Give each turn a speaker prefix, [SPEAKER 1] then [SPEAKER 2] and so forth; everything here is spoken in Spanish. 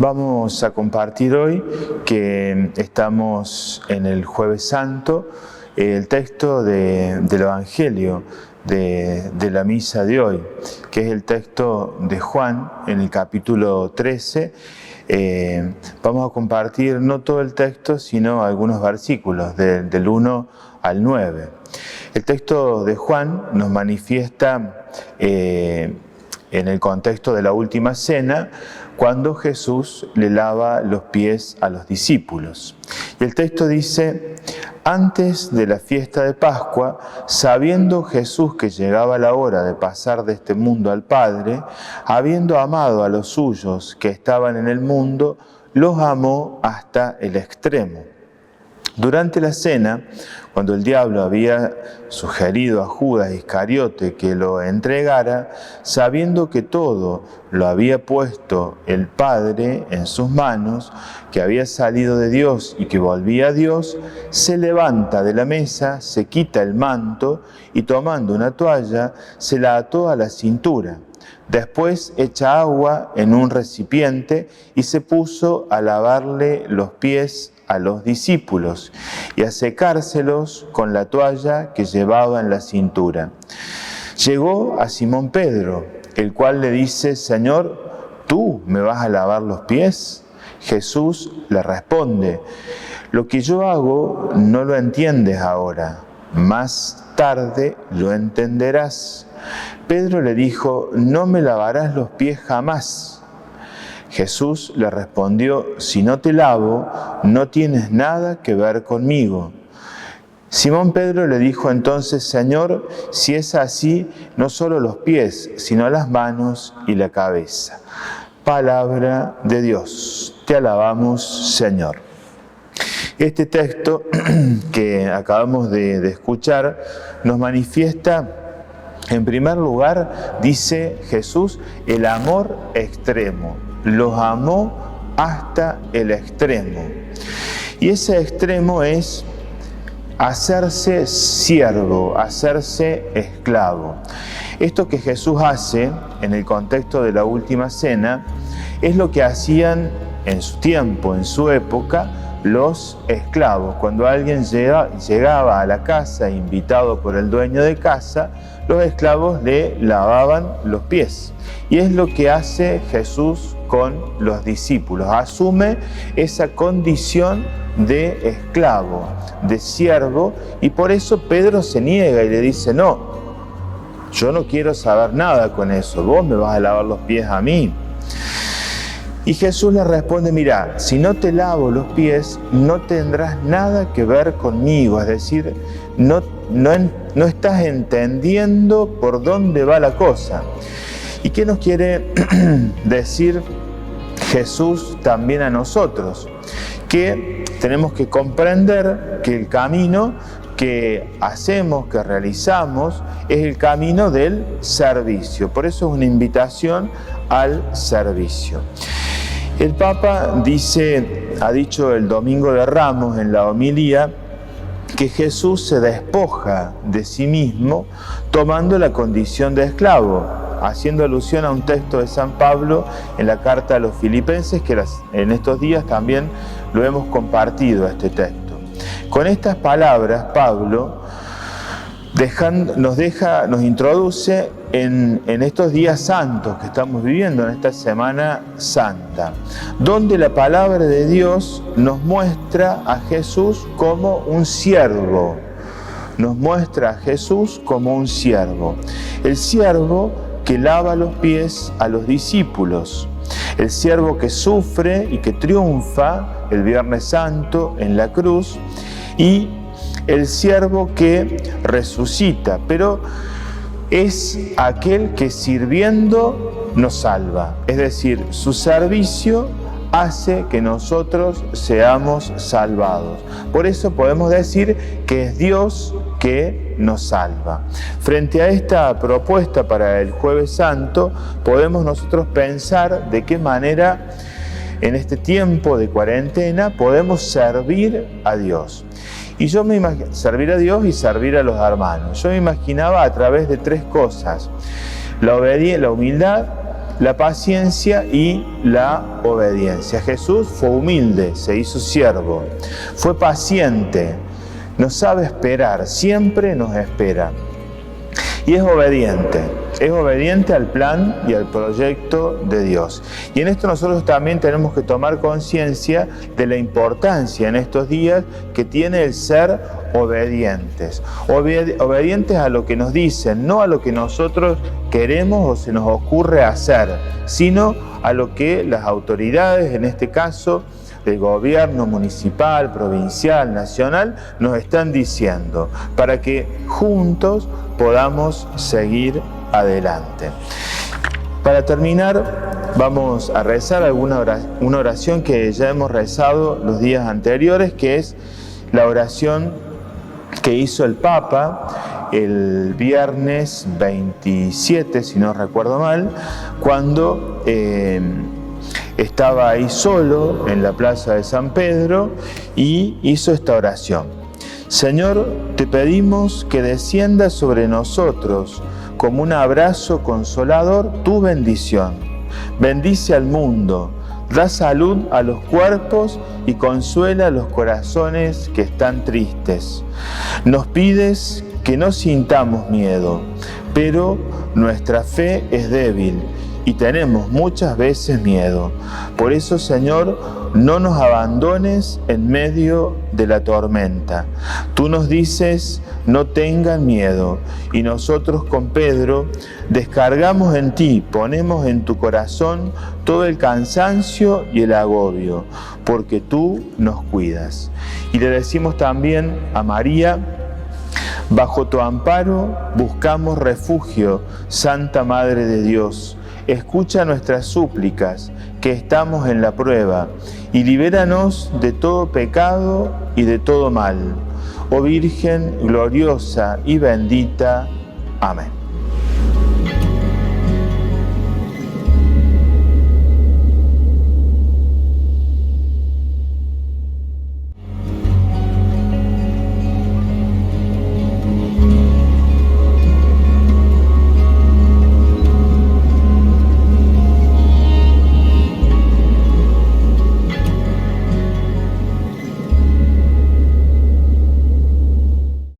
[SPEAKER 1] Vamos a compartir hoy que estamos en el Jueves Santo, el texto del Evangelio de la misa de hoy, que es el texto de Juan en el capítulo 13. Vamos a compartir no todo el texto, sino algunos versículos del 1 al 9. El texto de Juan nos manifiesta en el contexto de la última cena, cuando Jesús le lava los pies a los discípulos. Y el texto dice: antes de la fiesta de Pascua, sabiendo Jesús que llegaba la hora de pasar de este mundo al Padre, habiendo amado a los suyos que estaban en el mundo, los amó hasta el extremo. Durante la cena, cuando el diablo había sugerido a Judas Iscariote que lo entregara, sabiendo que todo lo había puesto el Padre en sus manos, que había salido de Dios y que volvía a Dios, se levanta de la mesa, se quita el manto y tomando una toalla, se la ató a la cintura. Después echa agua en un recipiente y se puso a lavarle los pies a los discípulos y a secárselos con la toalla que llevaba en la cintura. Llegó a Simón Pedro, el cual le dice: Señor, ¿tú me vas a lavar los pies? Jesús le responde: lo que yo hago no lo entiendes ahora, más tarde lo entenderás. Pedro le dijo: no me lavarás los pies jamás. Jesús le respondió: si no te lavo, no tienes nada que ver conmigo. Simón Pedro le dijo entonces: Señor, si es así, no solo los pies, sino las manos y la cabeza. Palabra de Dios. Te alabamos, Señor. Este texto que acabamos de escuchar nos manifiesta, en primer lugar, dice Jesús, el amor extremo. Los amó hasta el extremo. Y ese extremo es hacerse siervo, hacerse esclavo. Esto que Jesús hace en el contexto de la última cena es lo que hacían en su tiempo, en su época, los esclavos. Cuando alguien llegaba a la casa invitado por el dueño de casa, los esclavos le lavaban los pies. Y es lo que hace Jesús con los discípulos. Asume esa condición de esclavo, de siervo, y por eso Pedro se niega y le dice: no, yo no quiero saber nada con eso, vos me vas a lavar los pies a mí. Y Jesús le responde: mira, si no te lavo los pies, no tendrás nada que ver conmigo. Es decir, no estás entendiendo por dónde va la cosa. ¿Y qué nos quiere decir Jesús también a nosotros? Que tenemos que comprender que el camino que hacemos, que realizamos, es el camino del servicio. Por eso es una invitación al servicio. El Papa ha dicho el Domingo de Ramos en la homilía, que Jesús se despoja de sí mismo tomando la condición de esclavo, haciendo alusión a un texto de San Pablo en la carta a los Filipenses, que en estos días también lo hemos compartido, este texto. Con estas palabras, Pablo nos introduce en estos días santos que estamos viviendo, en esta Semana Santa, donde la palabra de Dios nos muestra a Jesús como un siervo. Nos muestra a Jesús como un siervo. El siervo que lava los pies a los discípulos. El siervo que sufre y que triunfa el Viernes Santo en la cruz. Y el siervo que resucita, pero es aquel que sirviendo nos salva. Es decir, su servicio hace que nosotros seamos salvados. Por eso podemos decir que es Dios que nos salva. Frente a esta propuesta para el Jueves Santo, podemos nosotros pensar de qué manera en este tiempo de cuarentena podemos servir a Dios. Y yo me imagino servir a Dios y servir a los hermanos. Yo me imaginaba a través de tres cosas: la humildad, la paciencia y la obediencia. Jesús fue humilde, se hizo siervo, fue paciente, nos sabe esperar, siempre nos espera. Y es obediente al plan y al proyecto de Dios. Y en esto nosotros también tenemos que tomar conciencia de la importancia en estos días que tiene el ser obedientes. Obedientes a lo que nos dicen, no a lo que nosotros queremos o se nos ocurre hacer, sino a lo que las autoridades, en este caso, del gobierno municipal, provincial, nacional, nos están diciendo, para que juntos podamos seguir adelante. Para terminar, vamos a rezar una oración que ya hemos rezado los días anteriores, que es la oración que hizo el Papa el viernes 27, si no recuerdo mal, cuando estaba ahí solo en la plaza de San Pedro y hizo esta oración. Señor, te pedimos que descienda sobre nosotros como un abrazo consolador tu bendición. Bendice al mundo, da salud a los cuerpos y consuela los corazones que están tristes. Nos pides que no sintamos miedo, pero nuestra fe es débil y tenemos muchas veces miedo. Por eso, Señor, no nos abandones en medio de la tormenta. Tú nos dices, no tengan miedo, y nosotros con Pedro descargamos en ti, ponemos en tu corazón todo el cansancio y el agobio, porque tú nos cuidas. Y le decimos también a María, bajo tu amparo buscamos refugio, Santa Madre de Dios. Escucha nuestras súplicas, que estamos en la prueba, y libéranos de todo pecado y de todo mal. Oh Virgen gloriosa y bendita. Amén.